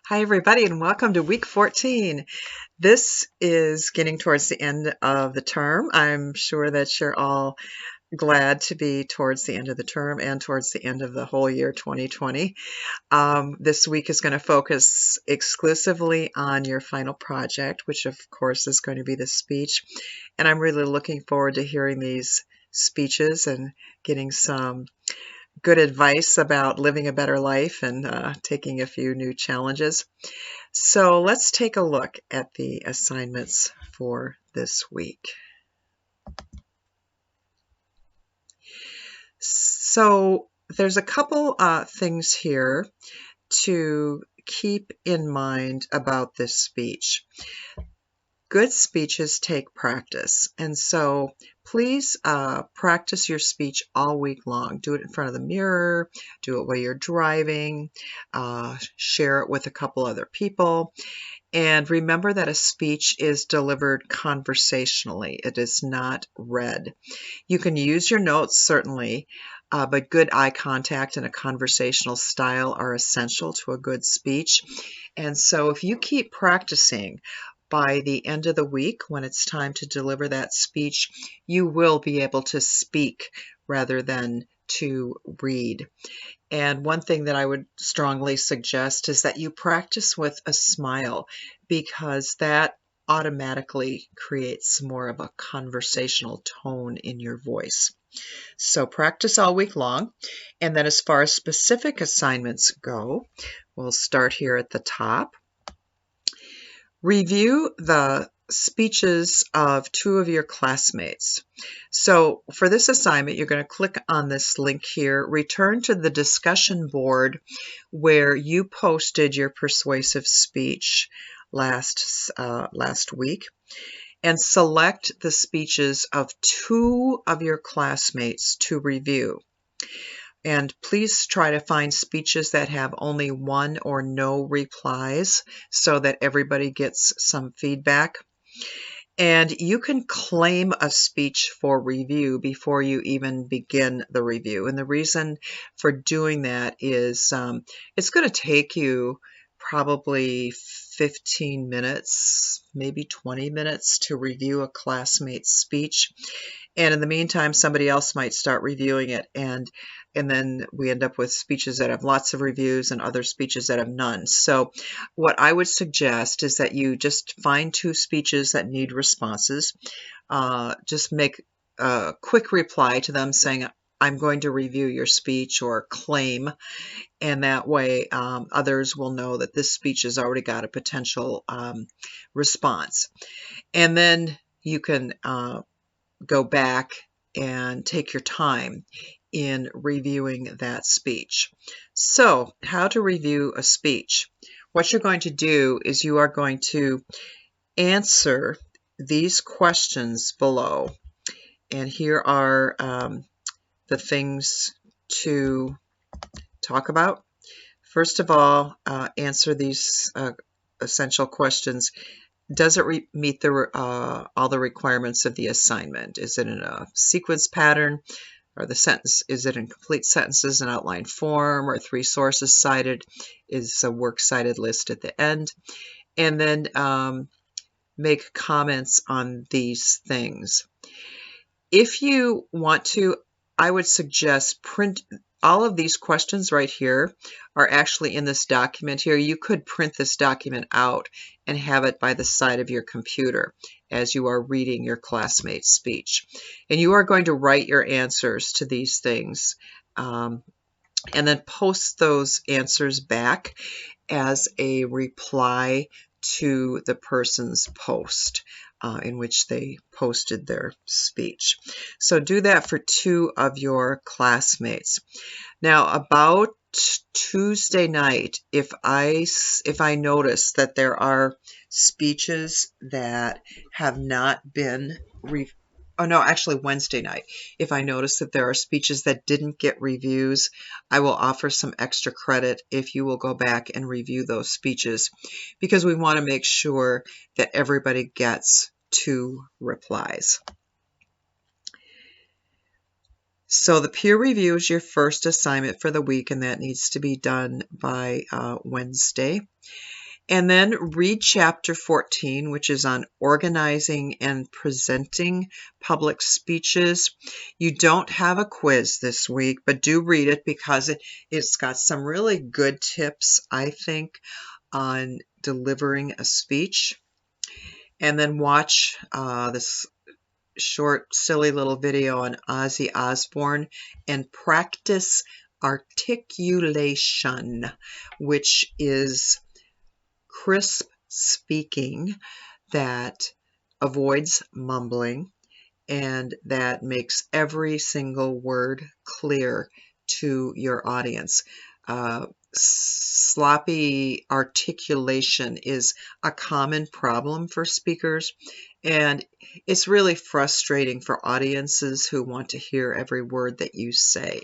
Hi, everybody, and welcome to week 14. This is getting towards the end of the term. I'm sure that you're all glad to be towards the end of the term and towards the end of the whole year 2020. This week is going to focus exclusively on your final project, which of course is going to be the speech. And I'm really looking forward to hearing these speeches and getting some good advice about living a better life and taking a few new challenges. So let's take a look at the assignments for this week. So there's a couple things here to keep in mind about this speech. Good speeches take practice, and so please practice your speech all week long. Do it in front of the mirror, do it while you're driving, share it with a couple other people. And remember that a speech is delivered conversationally. It is not read. You can use your notes, certainly, but good eye contact and a conversational style are essential to a good speech. And so if you keep practicing, by the end of the week, when it's time to deliver that speech, you will be able to speak rather than to read. And one thing that I would strongly suggest is that you practice with a smile, because that automatically creates more of a conversational tone in your voice. So practice all week long. And then as far as specific assignments go, we'll start here at the top. Review the speeches of two of your classmates. So for this assignment, you're going to click on this link here, return to the discussion board where you posted your persuasive speech last week, and select the speeches of two of your classmates to review. And please try to find speeches that have only one or no replies so that everybody gets some feedback. And you can claim a speech for review before you even begin the review. And the reason for doing that is it's going to take you probably 15 minutes, maybe 20 minutes to review a classmate's speech. And in the meantime, somebody else might start reviewing it, and then we end up with speeches that have lots of reviews and other speeches that have none. So what I would suggest is that you just find two speeches that need responses. Just make a quick reply to them saying, I'm going to review your speech, or claim, and that way others will know that this speech has already got a potential response. And then you can go back and take your time in reviewing that speech. So, how to review a speech? What you're going to do is you are going to answer these questions below. And here are the things to talk about. First of all, answer these essential questions. Does it meet all the requirements of the assignment? Is it in a sequence pattern? Or the sentence, is it in complete sentences and outline form, or three sources cited? Is a works cited list at the end? And then make comments on these things. If you want to, I would suggest print all of these questions right here are actually in this document here. You could print this document out and have it by the side of your computer as you are reading your classmate's speech. And you are going to write your answers to these things and then post those answers back as a reply to the person's post in which they posted their speech. So do that for two of your classmates. Now, about Tuesday night, if I notice that there are speeches that have not been Wednesday night, if I notice that there are speeches that didn't get reviews, I will offer some extra credit if you will go back and review those speeches, because we want to make sure that everybody gets two replies. So the peer review is your first assignment for the week, and that needs to be done by Wednesday. And then read chapter 14, which is on organizing and presenting public speeches. You don't have a quiz this week, but do read it because it's got some really good tips, I think, on delivering a speech. And then watch this short, silly little video on Ozzy Osbourne and practice articulation, which is crisp speaking that avoids mumbling and that makes every single word clear to your audience. Sloppy articulation is a common problem for speakers, and it's really frustrating for audiences who want to hear every word that you say.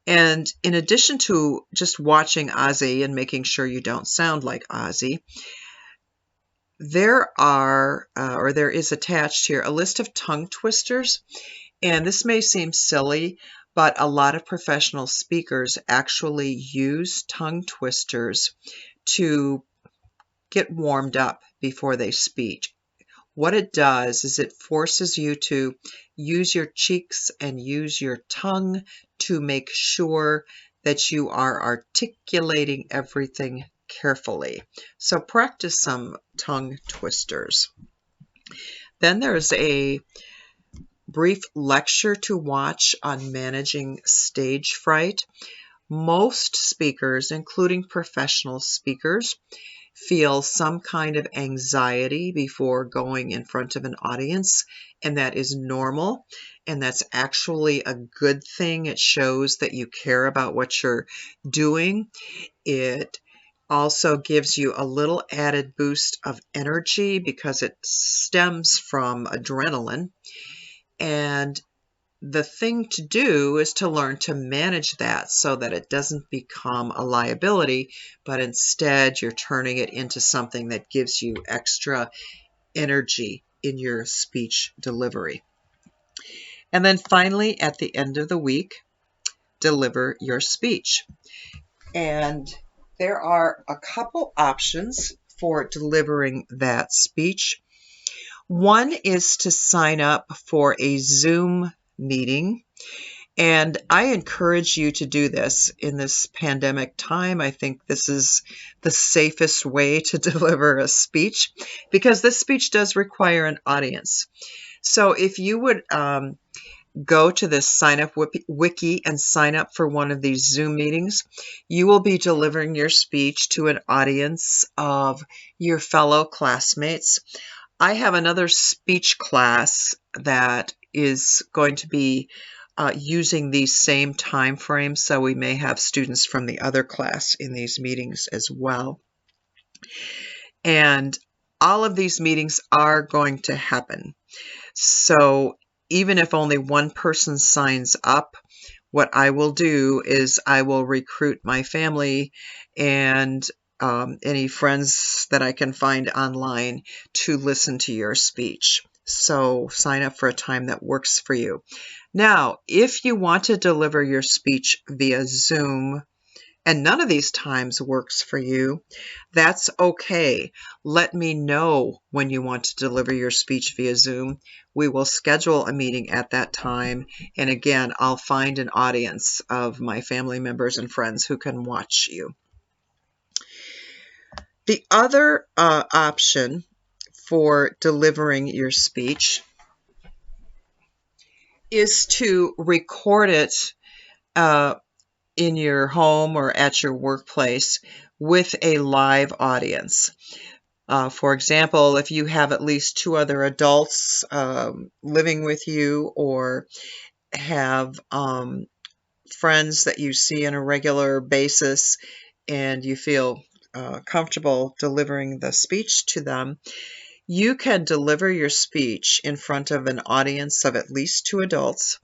And in addition to just watching Ozzy and making sure you don't sound like Ozzy, there is attached here a list of tongue twisters. And this may seem silly, but a lot of professional speakers actually use tongue twisters to get warmed up before they speak. What it does is it forces you to use your cheeks and use your tongue to make sure that you are articulating everything carefully. So practice some tongue twisters. Then there's a brief lecture to watch on managing stage fright. Most speakers, including professional speakers, feel some kind of anxiety before going in front of an audience, and that is normal, and that's actually a good thing. It shows that you care about what you're doing. It also gives you a little added boost of energy because it stems from adrenaline. And the thing to do is to learn to manage that so that it doesn't become a liability, but instead you're turning it into something that gives you extra energy in your speech delivery. And then finally, at the end of the week, deliver your speech. And there are a couple options for delivering that speech. One is to sign up for a Zoom meeting, and I encourage you to do this in this pandemic time. I think this is the safest way to deliver a speech because this speech does require an audience. So if you would go to this sign up wiki and sign up for one of these Zoom meetings, you will be delivering your speech to an audience of your fellow classmates. I have another speech class that is going to be using these same time frames, so we may have students from the other class in these meetings as well. And all of these meetings are going to happen. So even if only one person signs up, what I will do is I will recruit my family and any friends that I can find online to listen to your speech. So sign up for a time that works for you. Now, if you want to deliver your speech via Zoom and none of these times works for you, that's okay. Let me know when you want to deliver your speech via Zoom. We will schedule a meeting at that time. And again, I'll find an audience of my family members and friends who can watch you. The other option for delivering your speech is to record it in your home or at your workplace with a live audience. For example, if you have at least 2 other adults living with you or have friends that you see on a regular basis and you feel comfortable delivering the speech to them, you can deliver your speech in front of an audience of at least 2 adults,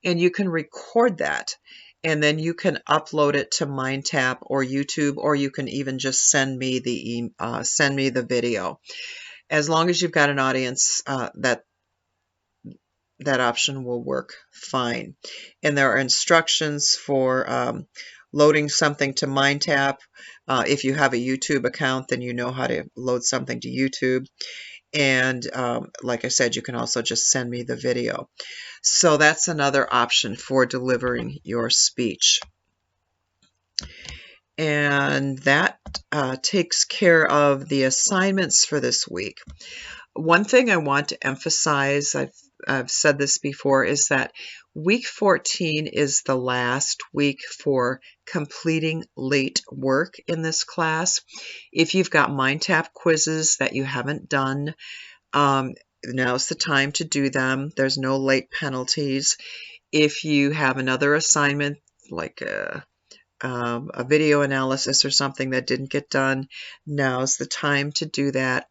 and you can record that. And then you can upload it to MindTap or YouTube, or you can even just send me the video. As long as you've got an audience that that option will work fine. And there are instructions for loading something to MindTap. If you have a YouTube account, then you know how to load something to YouTube. And like I said, you can also just send me the video. So that's another option for delivering your speech. And that takes care of the assignments for this week. One thing I want to emphasize, I've said this before, is that week 14 is the last week for completing late work in this class. If you've got MindTap quizzes that you haven't done, now's the time to do them. There's no late penalties. If you have another assignment, like a video analysis or something that didn't get done, now's the time to do that.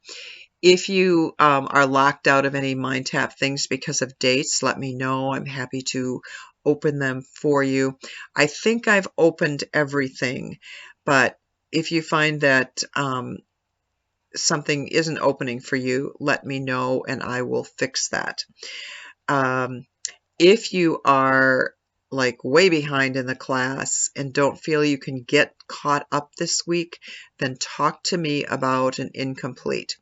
If you are locked out of any MindTap things because of dates, let me know. I'm happy to open them for you. I think I've opened everything, but if you find that something isn't opening for you, let me know and I will fix that. If you are like way behind in the class and don't feel you can get caught up this week, then talk to me about an incomplete.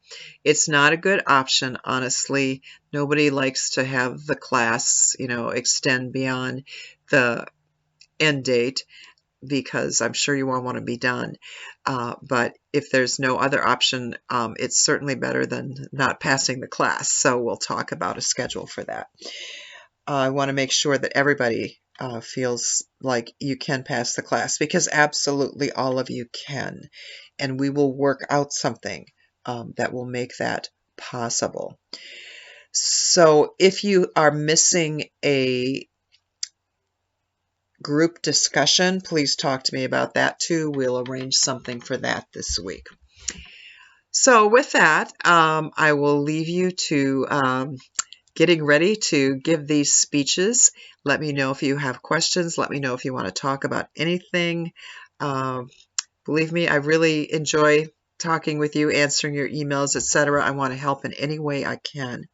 It's not a good option, honestly. Nobody likes to have the class, extend beyond the end date, because I'm sure you won't want to be done. But if there's no other option, it's certainly better than not passing the class. So we'll talk about a schedule for that. I want to make sure that everybody feels like you can pass the class, because absolutely all of you can. And we will work out something that will make that possible. So if you are missing a group discussion, please talk to me about that too. We'll arrange something for that this week. So with that, I will leave you to getting ready to give these speeches. Let me know if you have questions. Let me know if you want to talk about anything. Believe me, I really enjoy talking with you, answering your emails, etc. I want to help in any way I can.